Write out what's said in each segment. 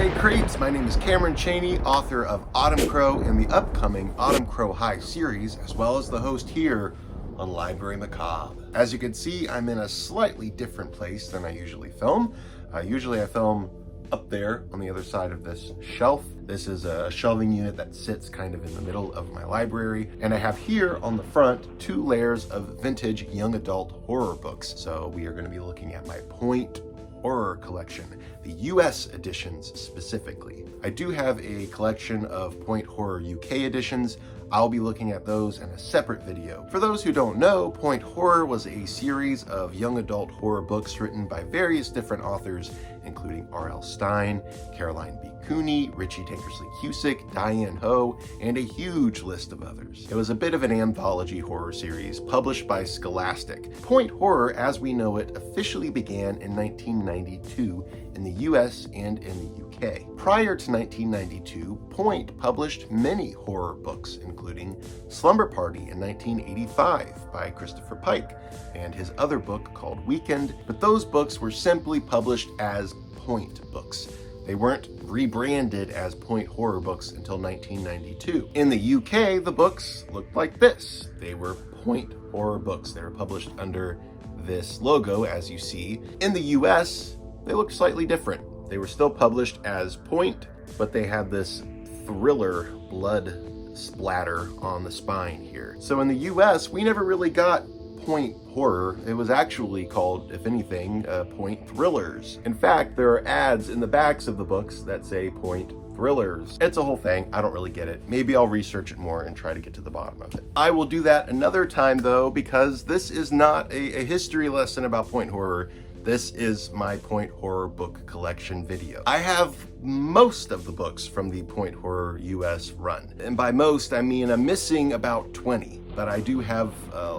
morning, creeps. My name is Cameron Chaney, author of Autumn Crow and the upcoming Autumn Crow High series, as well as the host here on Library Macabre. As you can see, I'm in a slightly different place than I usually film. Usually I film up there on the other side of this shelf. This is a shelving unit that sits kind of in the middle of my library. And I have here on the front 2 layers of vintage young adult horror books. So we are going to be looking at my Point horror collection, the US editions specifically. I do have a collection of Point Horror UK editions. I'll be looking at those in a separate video. For those who don't know, Point Horror was a series of young adult horror books written by various different authors, including R.L. Stine, Caroline B Cooney, Richie Tankersley Cusick, Diane Ho, and a huge list of others. It was a bit of an anthology horror series published by Scholastic. Point Horror, as we know it, officially began in 1992 in the US and in the UK. Prior to 1992, Point published many horror books, including Slumber Party in 1985 by Christopher Pike, and his other book called Weekend, but those books were simply published as Point books. They weren't rebranded as Point Horror books until 1992. In the UK, the books looked like this. They were Point Horror books. They were published under this logo, as you see. In the US, they looked slightly different. They were still published as Point, but they had this thriller blood splatter on the spine here. So in the US, we never really got Point Horror. It was actually called, if anything, Point Thrillers. In fact, there are ads in the backs of the books that say Point Thrillers. It's a whole thing. I don't really get it. Maybe I'll research it more and try to get to the bottom of it. I will do that another time though, because this is not a history lesson about Point Horror. This is my Point Horror book collection video. I have most of the books from the Point Horror US run. And by most, I mean I'm missing about 20, but I do have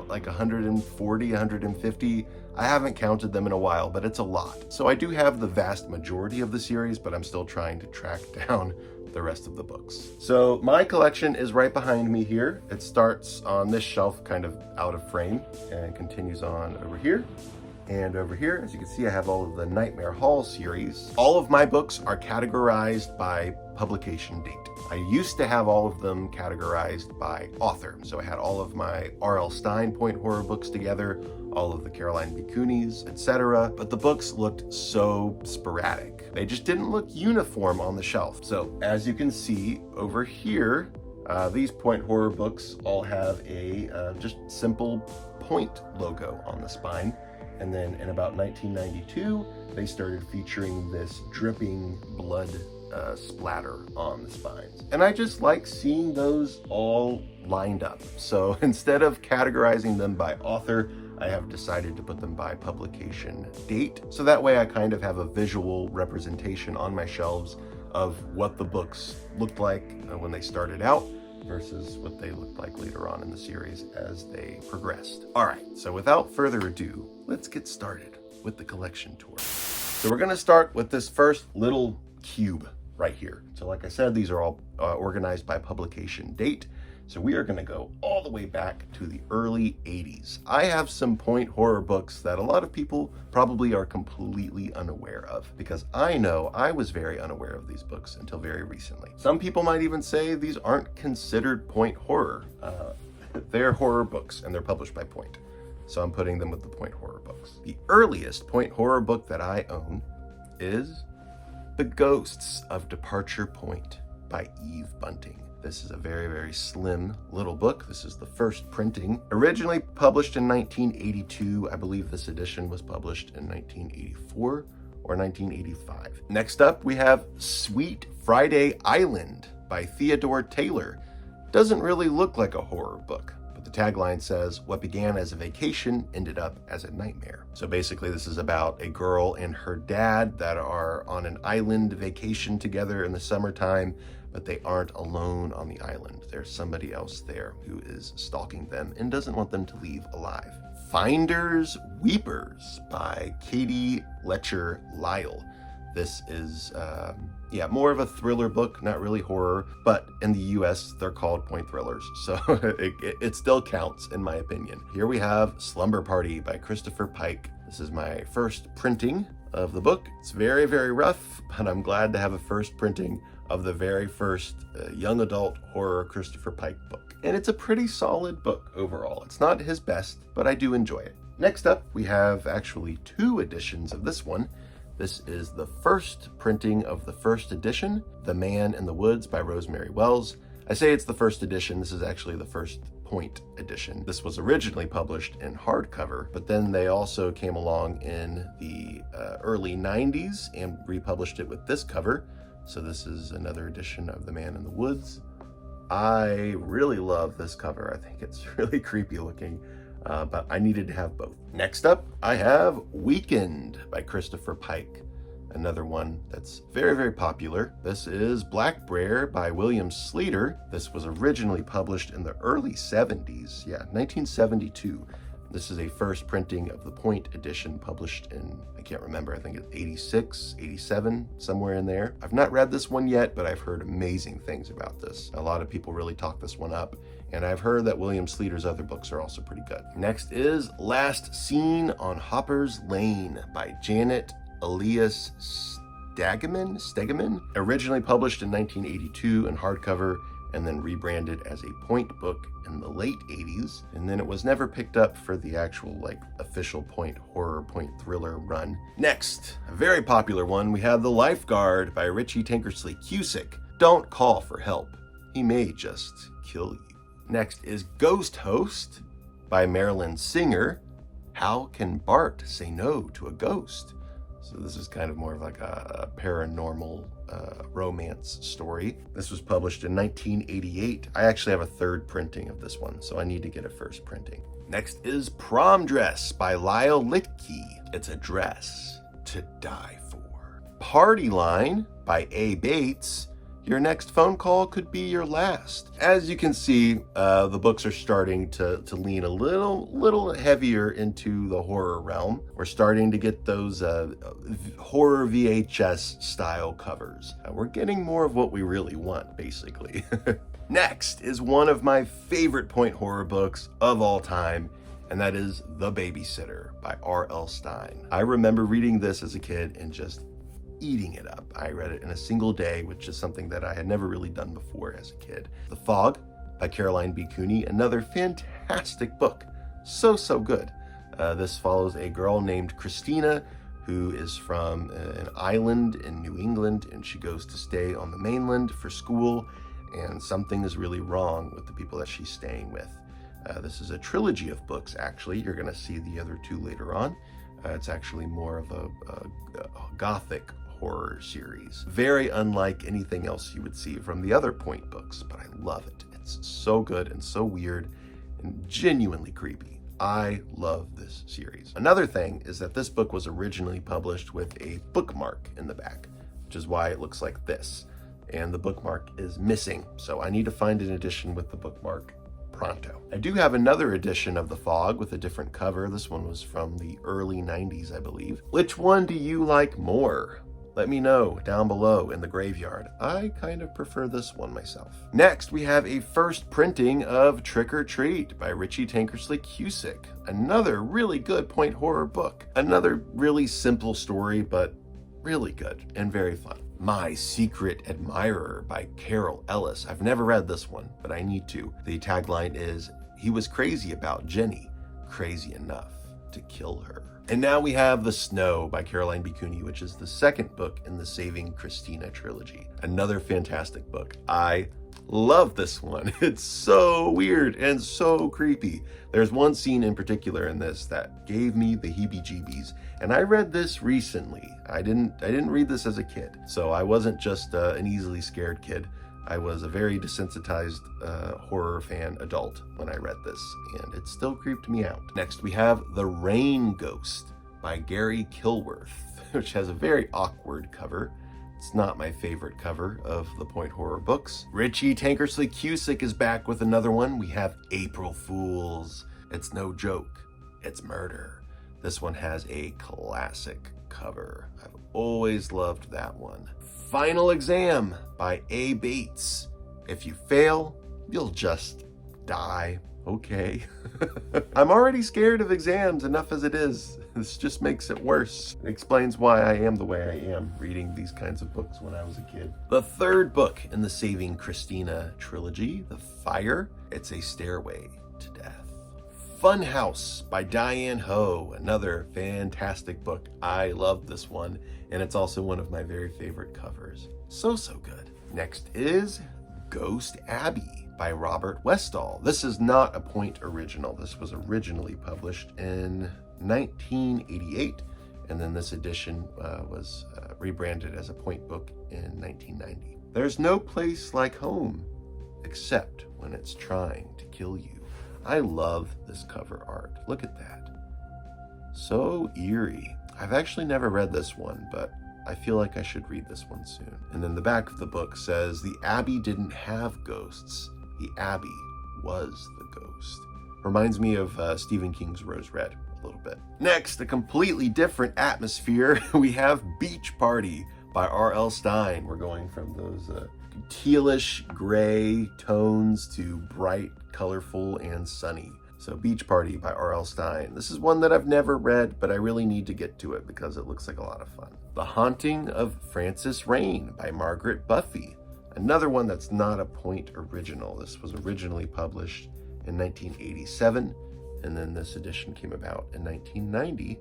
like 140, 150. I haven't counted them in a while, but it's a lot. So I do have the vast majority of the series, but I'm still trying to track down the rest of the books. So my collection is right behind me here. It starts on this shelf, kind of out of frame, and continues on over here. And over here, as you can see, I have all of the Nightmare Hall series. All of my books are categorized by publication date. I used to have all of them categorized by author. So I had all of my R.L. Stine Point Horror books together, all of the Caroline B Cooneys, etc. But the books looked so sporadic. They just didn't look uniform on the shelf. So as you can see over here, these Point Horror books all have a just simple Point logo on the spine. And then in about 1992, they started featuring this dripping blood splatter on the spines. And I just like seeing those all lined up. So instead of categorizing them by author, I have decided to put them by publication date. So that way I kind of have a visual representation on my shelves of what the books looked like when they started out versus what they looked like later on in the series as they progressed. All right, so without further ado, let's get started with the collection tour. So we're gonna start with this first little cube right here. So like I said, these are all organized by publication date. So we are gonna go all the way back to the early 80s. I have some Point Horror books that a lot of people probably are completely unaware of, because I know I was very unaware of these books until very recently. Some people might even say these aren't considered Point Horror. They're horror books and they're published by Point. So I'm putting them with the Point Horror books. The earliest Point Horror book that I own is The Ghosts of Departure Point by Eve Bunting. This is a very, very slim little book. This is the first printing. Originally published in 1982. I believe this edition was published in 1984 or 1985. Next up, we have Sweet Friday Island by Theodore Taylor. Doesn't really look like a horror book, but the tagline says, "What began as a vacation ended up as a nightmare." So basically this is about a girl and her dad that are on an island vacation together in the summertime, but they aren't alone on the island. There's somebody else there who is stalking them and doesn't want them to leave alive. Finders Weepers by Katie Letcher Lyle. This is, more of a thriller book, not really horror, but in the US, they're called Point Thrillers, so it still counts, in my opinion. Here we have Slumber Party by Christopher Pike. This is my first printing of the book. It's very, very rough, but I'm glad to have a first printing of the very first young adult horror Christopher Pike book. And it's a pretty solid book overall. It's not his best, but I do enjoy it. Next up, we have actually 2 editions of this one. This is the first printing of the first edition, The Man in the Woods by Rosemary Wells. I say it's the first edition. This is actually the first point edition. This was originally published in hardcover, but then they also came along in the early 90s and republished it with this cover. So this is another edition of The Man in the Woods. I really love this cover. I think it's really creepy looking, but I needed to have both. Next up, I have Weekend by Christopher Pike. Another one that's very, very popular. This is Black Bear by William Slater. This was originally published in the early 70s. Yeah, 1972. This is a first printing of the point edition published in, I can't remember, I think it's 86, 87, somewhere in there. I've not read this one yet, but I've heard amazing things about this. A lot of people really talk this one up, and I've heard that William Slater's other books are also pretty good. Next is Last Scene on Hopper's Lane by Janet Elias Stegeman, originally published in 1982 in hardcover and then rebranded as a point book in the late 80s. And then it was never picked up for the actual official point horror, point thriller run. Next, a very popular one, we have The Lifeguard by Richie Tankersley Cusick. Don't call for help. He may just kill you. Next is Ghost Host by Marilyn Singer. How can Bart say no to a ghost? So this is kind of more of like a paranormal romance story. This was published in 1988. I actually have a third printing of this one, so I need to get a first printing. Next is Prom Dress by Lyle Litke. It's a dress to die for. Party Line by A. Bates. Your next phone call could be your last. As you can see, the books are starting to lean a little heavier into the horror realm. We're starting to get those horror VHS style covers. We're getting more of what we really want, basically. Next is one of my favorite point horror books of all time, and that is The Babysitter by R.L. Stine. I remember reading this as a kid and just eating it up. I read it in a single day, which is something that I had never really done before as a kid. The Fog by Caroline B Cooney, another fantastic book. So good. This follows a girl named Christina who is from an island in New England, and she goes to stay on the mainland for school, and something is really wrong with the people that she's staying with. This is a trilogy of books, actually. You're going to see the other 2 later on. It's actually more of a gothic horror series. Very unlike anything else you would see from the other point books, but I love it. It's so good and so weird and genuinely creepy. I love this series. Another thing is that this book was originally published with a bookmark in the back, which is why it looks like this. And the bookmark is missing, so I need to find an edition with the bookmark pronto. I do have another edition of The Fog with a different cover. This one was from the early 90s, I believe. Which one do you like more? Let me know down below in the graveyard. I kind of prefer this one myself. Next, we have a first printing of Trick or Treat by Richie Tankersley Cusick. Another really good point horror book. Another really simple story, but really good and very fun. My Secret Admirer by Carol Ellis. I've never read this one, but I need to. The tagline is, he was crazy about Jenny, crazy enough to kill her. And now we have The Snow by Caroline B Cooney, which is the second book in the Saving Christina trilogy. Another fantastic book. I love this one. It's so weird and so creepy. There's one scene in particular in this that gave me the heebie-jeebies, and I read this recently. I didn't read this as a kid, so I wasn't just an easily scared kid. I was a very desensitized horror fan adult when I read this, and it still creeped me out. Next, we have The Rain Ghost by Gary Kilworth, which has a very awkward cover. It's not my favorite cover of the point horror books. Richie Tankersley Cusick is back with another one. We have April Fools. It's no joke. It's murder. This one has a classic cover. I've always loved that one. Final Exam by A. Bates. If you fail, you'll just die. Okay. I'm already scared of exams enough as it is. This just makes it worse. It explains why I am the way I am reading these kinds of books when I was a kid. The third book in the Saving Christina trilogy, The Fire, it's a stairway to death. Fun House by Diane Ho, another fantastic book. I love this one, and it's also one of my very favorite covers. So good. Next is Ghost Abbey by Robert Westall. This is not a Point original. This was originally published in 1988, and then this edition was rebranded as a Point book in 1990. There's no place like home, except when it's trying to kill you. I love this cover art. Look at that. So eerie. I've actually never read this one, but I feel like I should read this one soon. And then the back of the book says, the Abbey didn't have ghosts. The Abbey was the ghost. Reminds me of Stephen King's Rose Red a little bit. Next, a completely different atmosphere. We have Beach Party by R.L. Stine. We're going from those tealish gray tones to bright, colorful, and sunny. So Beach Party by R.L. Stine. This is one that I've never read, but I really need to get to it because it looks like a lot of fun. The Haunting of Francis Rain by Margaret Buffy. Another one that's not a Point original. This was originally published in 1987, and then this edition came about in 1990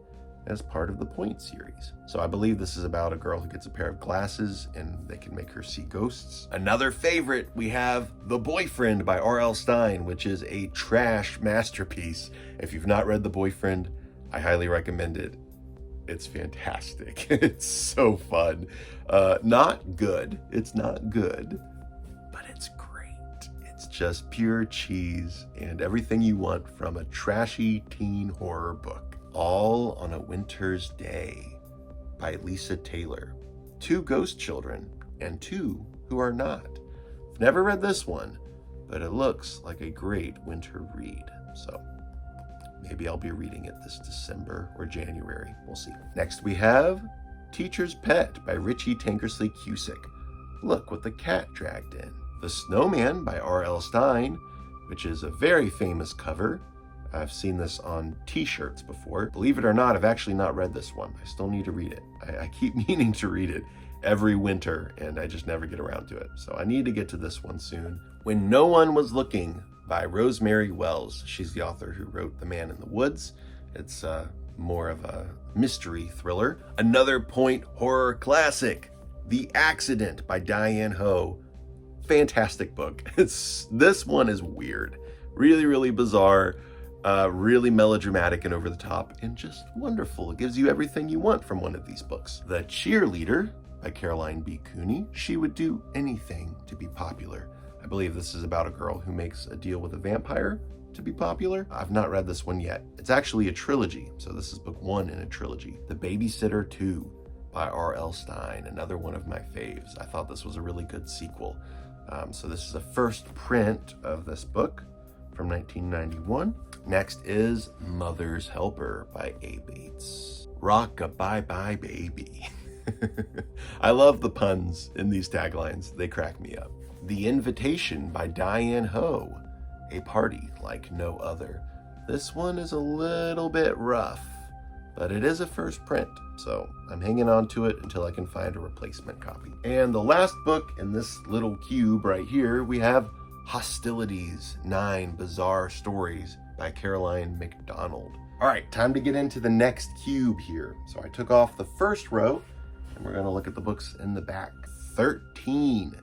as part of the Point series. So I believe this is about a girl who gets a pair of glasses and they can make her see ghosts. Another favorite, we have The Boyfriend by R.L. Stine, which is a trash masterpiece. If you've not read The Boyfriend, I highly recommend it. It's fantastic. It's so fun. Not good. It's not good, but it's great. It's just pure cheese and everything you want from a trashy teen horror book. All on a Winter's Day by Lisa Taylor. 2 ghost children and 2 who are not. I've never read this one, but it looks like a great winter read. So maybe I'll be reading it this December or January. We'll see. Next we have Teacher's Pet by Richie Tankersley Cusick. Look what the cat dragged in. The Snowman by R.L. Stine, which is a very famous cover. I've seen this on t-shirts before. Believe it or not, I've actually not read this one. I still need to read it. I keep meaning to read it every winter, and I just never get around to it. So I need to get to this one soon. When No One Was Looking by Rosemary Wells. She's the author who wrote The Man in the Woods. It's more of a mystery thriller. Another Point horror classic, The Accident by Diane Ho. Fantastic book. This one is weird. Really, really bizarre. Really melodramatic and over the top, and just wonderful. It gives you everything you want from one of these books. The Cheerleader by Caroline B Cooney. She would do anything to be popular. I believe this is about a girl who makes a deal with a vampire to be popular. I've not read this one yet. It's actually a trilogy, so this is book 1 in a trilogy. The Babysitter 2 by R.L. Stine, another one of my faves. I thought this was a really good sequel. So this is a first print of this book from 1991. Next is Mother's Helper by A. Bates. Rock-a-bye-bye baby. I love the puns in these taglines. They crack me up. The Invitation by Diane Ho. A party like no other. This one is a little bit rough, but it is a first print, so I'm hanging on to it until I can find a replacement copy. And the last book in this little cube right here, we have Hostilities, 9 Bizarre Stories by Caroline McDonald. All right, time to get into the next cube here. So I took off the first row, and we're gonna look at the books in the back. 13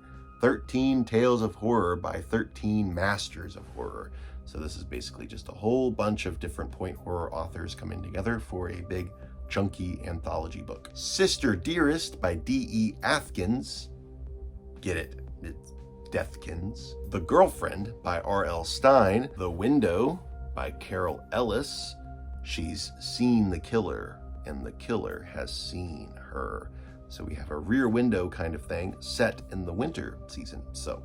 Tales of Horror by 13 Masters of Horror. So this is basically just a whole bunch of different Point horror authors coming together for a big, chunky anthology book. Sister Dearest by D.E. Athkins. Get it? It's Deathkins. The Girlfriend by R.L. Stine. The Window by Carol Ellis. She's seen the killer, and the killer has seen her. So we have a Rear Window kind of thing set in the winter season. So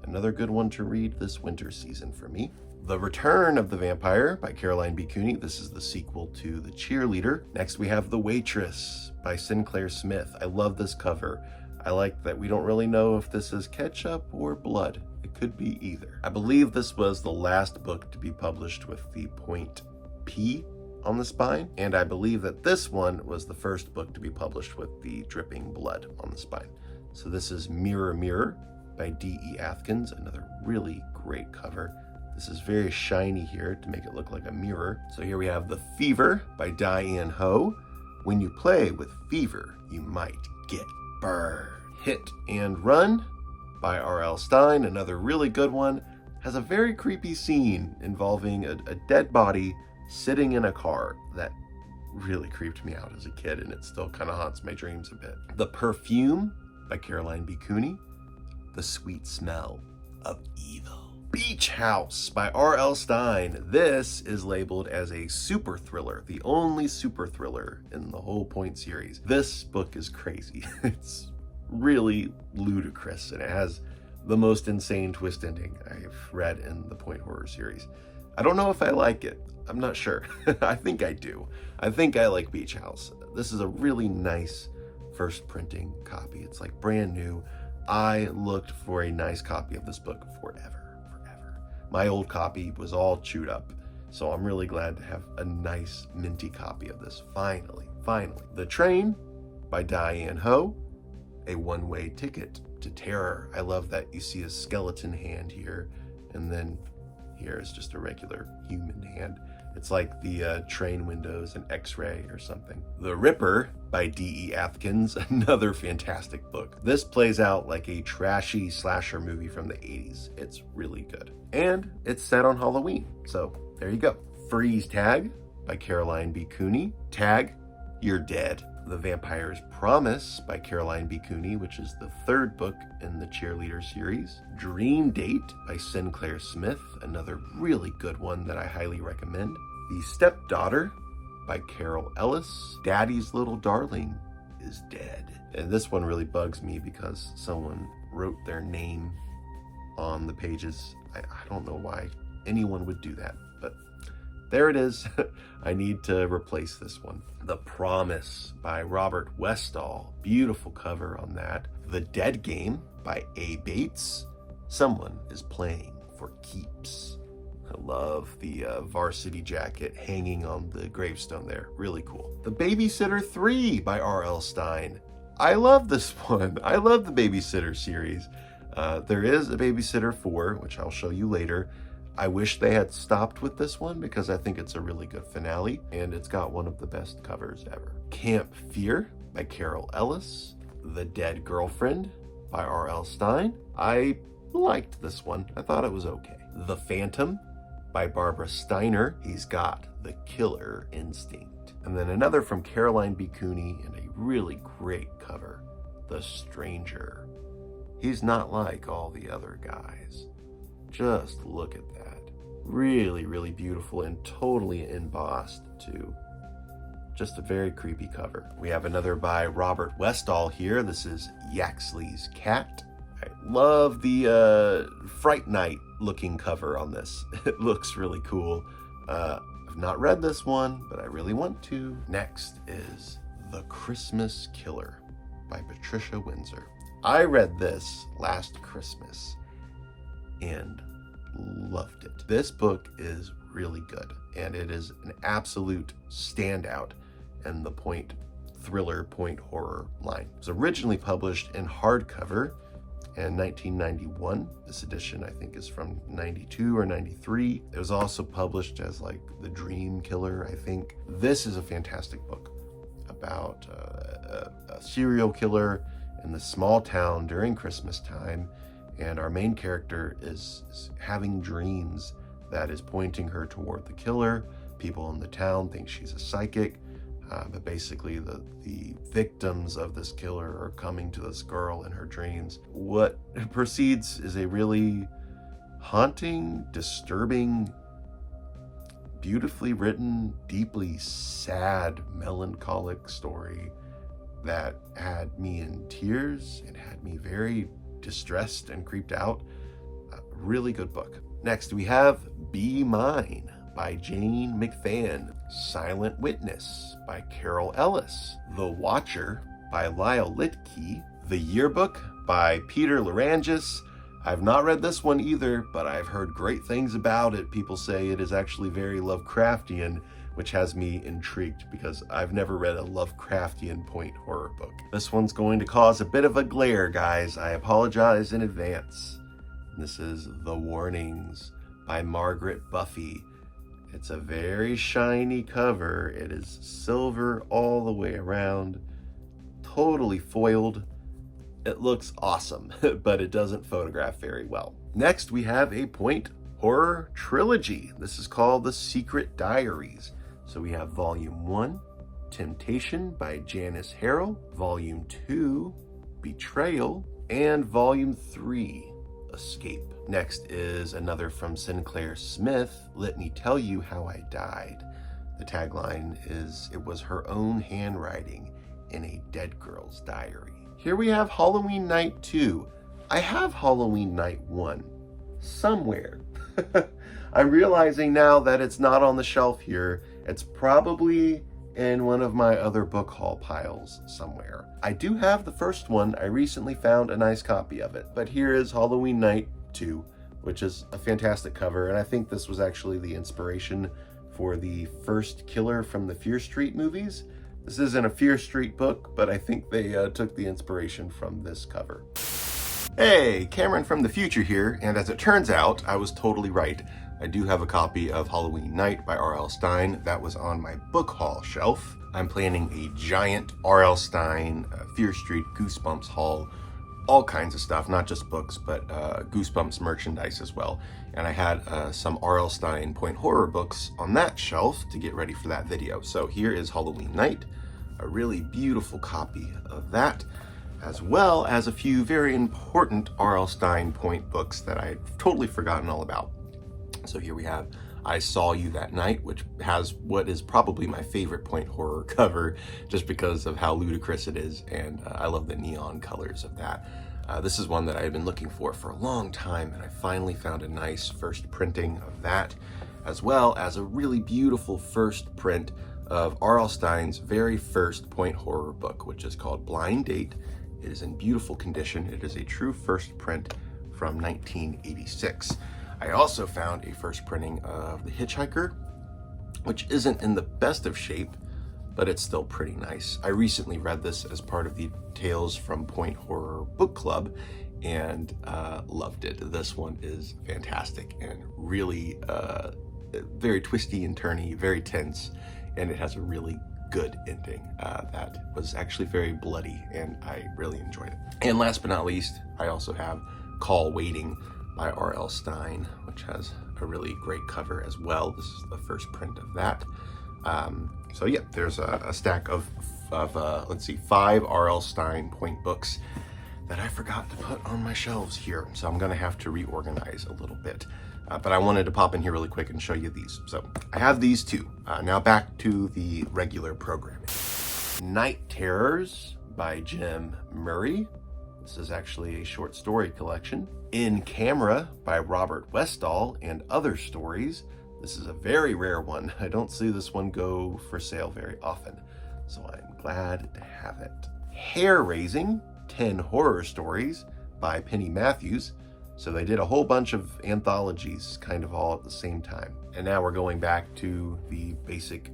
another good one to read this winter season for me. The Return of the Vampire by Caroline B Cooney. This is the sequel to The Cheerleader. Next we have The Waitress by Sinclair Smith. I love this cover. I like that we don't really know if this is ketchup or blood. It could be either. I believe this was the last book to be published with the point P on the spine, and I believe that this one was the first book to be published with the dripping blood on the spine. So this is Mirror Mirror by D.E. Atkins, another really great cover. This is very shiny here to make it look like a mirror. So here we have The Fever by Diane Ho. When you play with fever, you might get burned. Hit and Run by R.L. Stine, another really good one. Has a very creepy scene involving a dead body sitting in a car that really creeped me out as a kid, and it still kind of haunts my dreams a bit. The Perfume by Caroline B Cooney. The Sweet Smell of Evil. Beach House by R.L. Stine. This is labeled as a super thriller, the only super thriller in the whole Point series. This book is crazy. It's really ludicrous, and it has the most insane twist ending I've read in the Point horror series. I don't know if I like it. I'm not sure. I think I do. I think I like Beach House. This is a really nice first printing copy. It's like brand new. I looked for a nice copy of this book forever. My old copy was all chewed up, so I'm really glad to have a nice minty copy of this finally. The Train by Diane Ho, a one-way ticket to terror. I love that you see a skeleton hand here, and then here is just a regular human hand. It's like the train windows in X-ray or something. The Ripper by D.E. Atkins, another fantastic book. This plays out like a trashy slasher movie from the 80s. It's really good. And it's set on Halloween, so there you go. Freeze Tag by Caroline B. Cooney. Tag, you're dead. The Vampire's Promise by Caroline B. Cooney, which is the third book in the Cheerleader series. Dream Date by Sinclair Smith, another really good one that I highly recommend. The Stepdaughter by Carol Ellis. Daddy's Little Darling is Dead. And this one really bugs me because someone wrote their name on the pages. I don't know why anyone would do that, but there it is. I need to replace this one. The Promise by Robert Westall. Beautiful cover on that. The Dead Game by A. Bates. Someone is playing for keeps. I love the varsity jacket hanging on the gravestone there. Really cool. The Babysitter 3 by R.L. Stine. I love this one. I love the Babysitter series. There is a Babysitter 4, which I'll show you later. I wish they had stopped with this one because I think it's a really good finale, and it's got one of the best covers ever. Camp Fear by Carol Ellis. The Dead Girlfriend by R.L. Stine. I liked this one. I thought it was okay. The Phantom by Barbara Steiner. He's got the killer instinct. And then another from Caroline B. Cooney and a really great cover. The Stranger. He's not like all the other guys. Just look at that. Really, really beautiful and totally embossed too. Just a very creepy cover. We have another by Robert Westall here. This is Yaxley's Cat. I love the Fright Night looking cover on this. It looks really cool. I've not read this one, but I really want to. Next is The Christmas Killer by Patricia Windsor. I read this last Christmas and loved it. This book is really good, and it is an absolute standout in the point thriller, point horror line. It was originally published in hardcover in 1991. This edition I think is from 92 or 93. It was also published as like The Dream Killer, I think. This is a fantastic book about a serial killer in the small town during Christmas time, and our main character is having dreams that is pointing her toward the killer. People in the town think she's a psychic, but basically the victims of this killer are coming to this girl in her dreams. What proceeds is a really haunting, disturbing, beautifully written, deeply sad, melancholic story that had me in tears and had me very distressed and creeped out. A really good book. Next we have Be Mine by Jane McFadden. Silent Witness by Carol Ellis. The Watcher by Lyle Litke. The Yearbook by Peter Larangis. I've not read this one either, but I've heard great things about it. People say it is actually very Lovecraftian, which has me intrigued because I've never read a Lovecraftian point horror book. This one's going to cause a bit of a glare, guys. I apologize in advance. This is The Warnings by Margaret Buffy. It's a very shiny cover. It is silver all the way around, totally foiled. It looks awesome, but it doesn't photograph very well. Next, we have a point horror trilogy. This is called The Secret Diaries. So we have Volume 1, Temptation by Janice Harrell, Volume 2, Betrayal, and Volume 3, Escape. Next is another from Sinclair Smith, Let Me Tell You How I Died. The tagline is, it was her own handwriting in a dead girl's diary. Here we have Halloween Night 2. I have Halloween Night 1 somewhere. I'm realizing now that it's not on the shelf here. It's probably in one of my other book haul piles somewhere. I do have the first one. I recently found a nice copy of it, but here is Halloween Night 2, which is a fantastic cover, and I think this was actually the inspiration for the first killer from the Fear Street movies. This isn't a Fear Street book, but I think they took the inspiration from this cover. Hey, Cameron from the future here, and as it turns out, I was totally right. I do have a copy of Halloween Night by R.L. Stine that was on my book haul shelf. I'm planning a giant R.L. Stine Fear Street Goosebumps haul, all kinds of stuff, not just books, but Goosebumps merchandise as well. And I had some R.L. Stine point horror books on that shelf to get ready for that video. So here is Halloween Night, a really beautiful copy of that, as well as a few very important R.L. Stine point books that I'd totally forgotten all about. So here we have I Saw You That Night, which has what is probably my favorite point horror cover just because of how ludicrous it is, and I love the neon colors of that. This is one that I had been looking for a long time, and I finally found a nice first printing of that, as well as a really beautiful first print of R.L. Stine's very first point horror book, which is called Blind Date. It is in beautiful condition. It is a true first print from 1986. I also found a first printing of The Hitchhiker, which isn't in the best of shape, but it's still pretty nice. I recently read this as part of the Tales from Point Horror book club and loved it. This one is fantastic and really very twisty and turny, very tense, and it has a really good ending that was actually very bloody, and I really enjoyed it. And last but not least, I also have Call Waiting by R.L. Stine, which has a really great cover as well. This is the first print of that. So yeah, there's a stack of let's see, 5 R.L. Stine point books that I forgot to put on my shelves here. So I'm gonna have to reorganize a little bit. But I wanted to pop in here really quick and show you these. So I have these two. Now back to the regular programming. Night Terrors by Jim Murray. This is actually a short story collection. In Camera by Robert Westall and Other Stories. This is a very rare one. I don't see this one go for sale very often, so I'm glad to have it. Hair Raising, 10 Horror Stories by Penny Matthews. So they did a whole bunch of anthologies kind of all at the same time. And now we're going back to the basic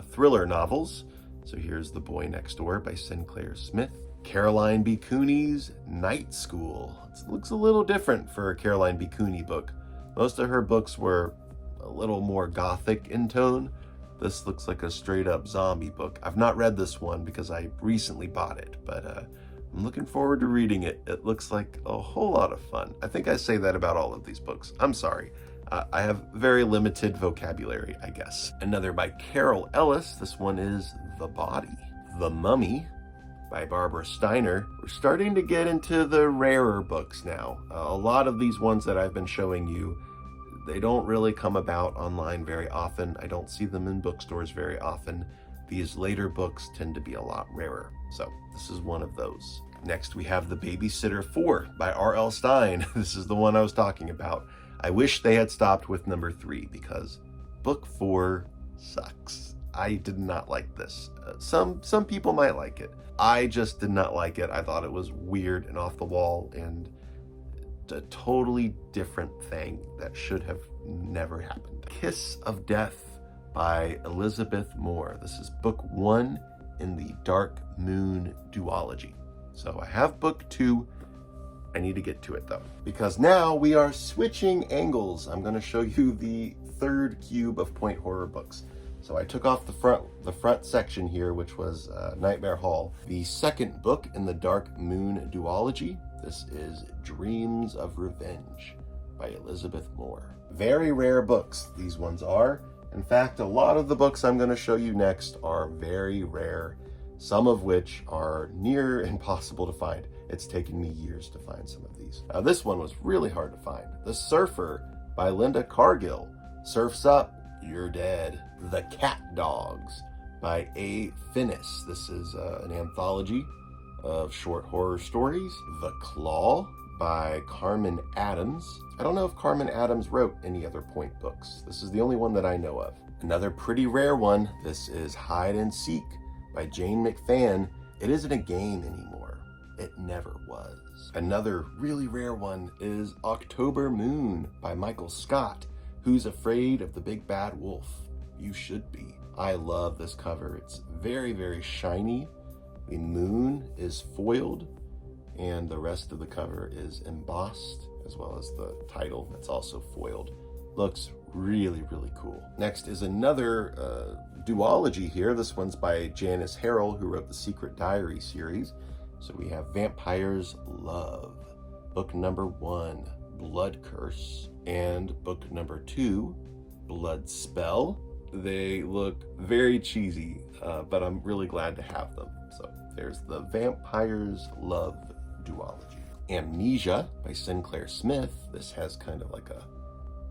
thriller novels. So here's The Boy Next Door by Sinclair Smith. Caroline B Cooney's Night School. It looks a little different for a Caroline B Cooney book. Most of her books were a little more gothic in tone. This looks like a straight up zombie book. I've not read this one because I recently bought it, but I'm looking forward to reading it. It looks like a whole lot of fun. I think I say that about all of these books. I'm sorry. I have very limited vocabulary, I guess. Another by Carol Ellis. This one is The Body. The Mummy by Barbara Steiner. We're starting to get into the rarer books now. A lot of these ones that I've been showing you, they don't really come about online very often. I don't see them in bookstores very often. These later books tend to be a lot rarer. So this is one of those. Next we have The Babysitter 4 by R.L. Stine. This is the one I was talking about. I wish they had stopped with number 3 because book 4 sucks. I did not like this. Some people might like it. I just did not like it. I thought it was weird and off the wall and a totally different thing that should have never happened. Kiss of Death by Elizabeth Moore. This is book 1 in the Dark Moon duology. So I have book 2. I need to get to it though, because now we are switching angles. I'm going to show you the third cube of point horror books. So I took off the front section here, which was Nightmare Hall. The second book in the Dark Moon duology. This is Dreams of Revenge by Elizabeth Moore. Very rare books, these ones are. In fact, a lot of the books I'm going to show you next are very rare, some of which are near impossible to find. It's taken me years to find some of these. Now this one was really hard to find. The Surfer by Linda Cargill. Surf's Up, You're Dead. The Cat Dogs by A. Finnis. This is an anthology of short horror stories. The Claw by Carmen Adams. I don't know if Carmen Adams wrote any other point books. This is the only one that I know of. Another pretty rare one. This is Hide and Seek by Jane McFan. It isn't a game anymore. It never was. Another really rare one is October Moon by Michael Scott. Who's Afraid of the Big Bad Wolf? You should be. I love this cover. It's very, very shiny. The moon is foiled and the rest of the cover is embossed, as well as the title that's also foiled. Looks really, really cool. Next is another duology here. This one's by Janice Harrell, who wrote the Secret Diary series. So we have Vampire's Love, book number 1, Blood Curse, and book number 2, Blood Spell. They look very cheesy, but I'm really glad to have them. So there's the Vampire's Love duology. Amnesia by Sinclair Smith. This has kind of like a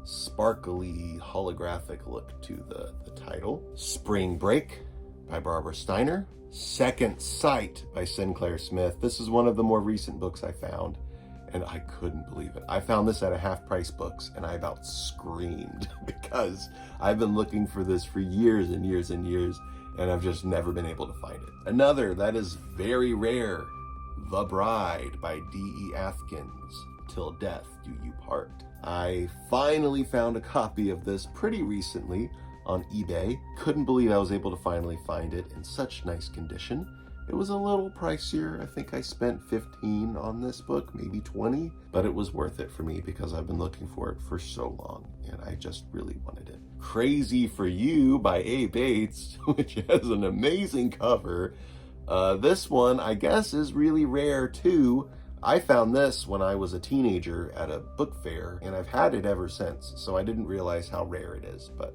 sparkly holographic look to the title. Spring Break by Barbara Steiner. Second Sight by Sinclair Smith. This is one of the more recent books I found, and I couldn't believe it. I found this at a half-price books, and I about screamed because I've been looking for this for years and years and years, and I've just never been able to find it. Another that is very rare, The Bride by D.E. Atkins, Till Death Do You Part. I finally found a copy of this pretty recently on eBay. Couldn't believe I was able to finally find it in such nice condition. It was a little pricier. I think I spent $15 on this book, maybe $20, but it was worth it for me because I've been looking for it for so long and I just really wanted it. Crazy for You by A. Bates, which has an amazing cover. This one, I guess, is really rare too. I found this when I was a teenager at a book fair, and I've had it ever since, so I didn't realize how rare it is, but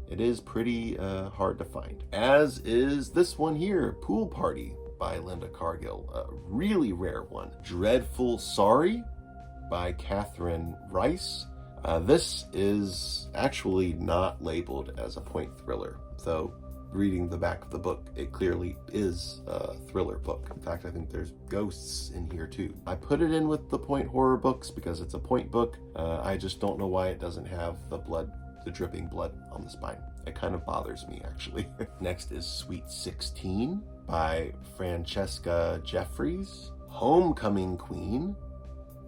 it is pretty hard to find. As is this one here, Pool Party by Linda Cargill, a really rare one. Dreadful Sorry by Catherine Rice. This is actually not labeled as a point thriller, so reading the back of the book, it clearly is a thriller book. In fact, I think there's ghosts in here too. I put it in with the point horror books because it's a point book. I just don't know why it doesn't have the dripping blood on the spine. It kind of bothers me, actually. Next is Sweet 16 by Francesca Jeffries. Homecoming Queen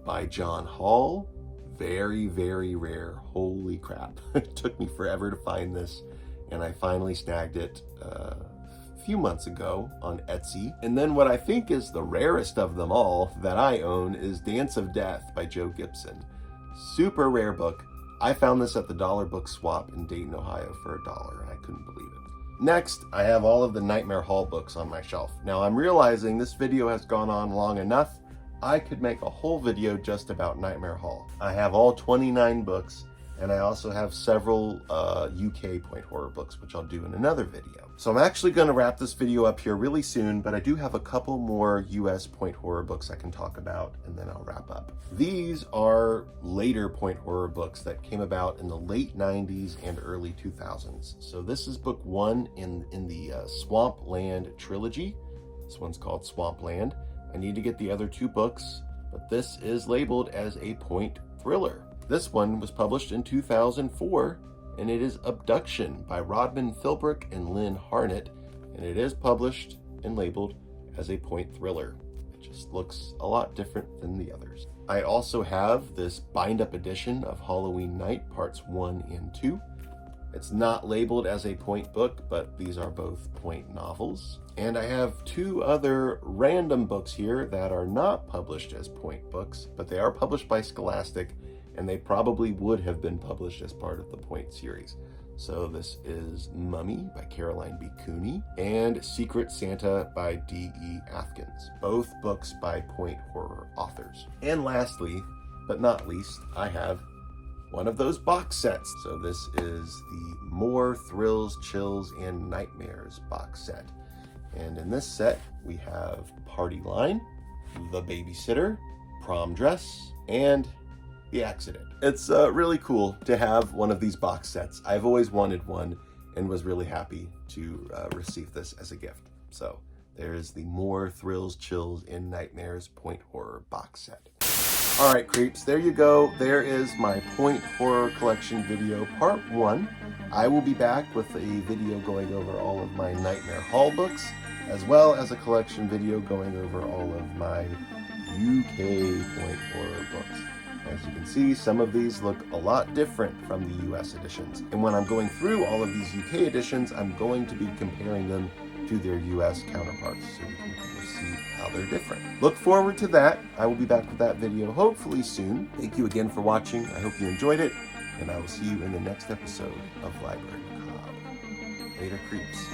by John Hall. Very, very rare. Holy crap. It took me forever to find this, and I finally snagged it a few months ago on Etsy. And then what I think is the rarest of them all that I own is Dance of Death by Joe Gibson. Super rare book. I found this at the Dollar Book Swap in Dayton, Ohio for $1, and I couldn't believe it. Next, I have all of the Nightmare Hall books on my shelf. Now I'm realizing this video has gone on long enough. I could make a whole video just about Nightmare Hall. I have all 29 books, and I also have several UK point horror books, which I'll do in another video. So I'm actually going to wrap this video up here really soon, but I do have a couple more US point horror books I can talk about, and then I'll wrap up. These are later point horror books that came about in the late 90s and early 2000s. So this is book 1 in the Swampland trilogy. This one's called Swampland. I need to get the other 2 books, but this is labeled as a point thriller. This one was published in 2004 and it is Abduction by Rodman, Philbrick, and Lynn Harnett, and it is published and labeled as a point thriller. It just looks a lot different than the others. I also have this bind-up edition of Halloween Night, parts 1 and 2. It's not labeled as a point book, but these are both point novels. And I have 2 other random books here that are not published as point books, but they are published by Scholastic, and they probably would have been published as part of the point series. So this is Mummy by Caroline B Cooney and Secret Santa by D.E. Atkins, both books by point horror authors. And lastly, but not least, I have one of those box sets. So this is the More Thrills, Chills, and Nightmares box set. And in this set, we have Party Line, The Babysitter, Prom Dress, and The Accident. It's really cool to have one of these box sets. I've always wanted one and was really happy to receive this as a gift. So there's the More Thrills, Chills, and Nightmares point horror box set. All right, creeps, there you go. There is my point horror collection video, part 1. I will be back with a video going over all of my Nightmare Hall books, as well as a collection video going over all of my UK point horror books. As you can see, some of these look a lot different from the US editions. And when I'm going through all of these UK editions, I'm going to be comparing them to their US counterparts, so we can see how they're different. Look forward to that. I will be back with that video hopefully soon. Thank you again for watching. I hope you enjoyed it, and I will see you in the next episode of Library Macabre. Later, creeps.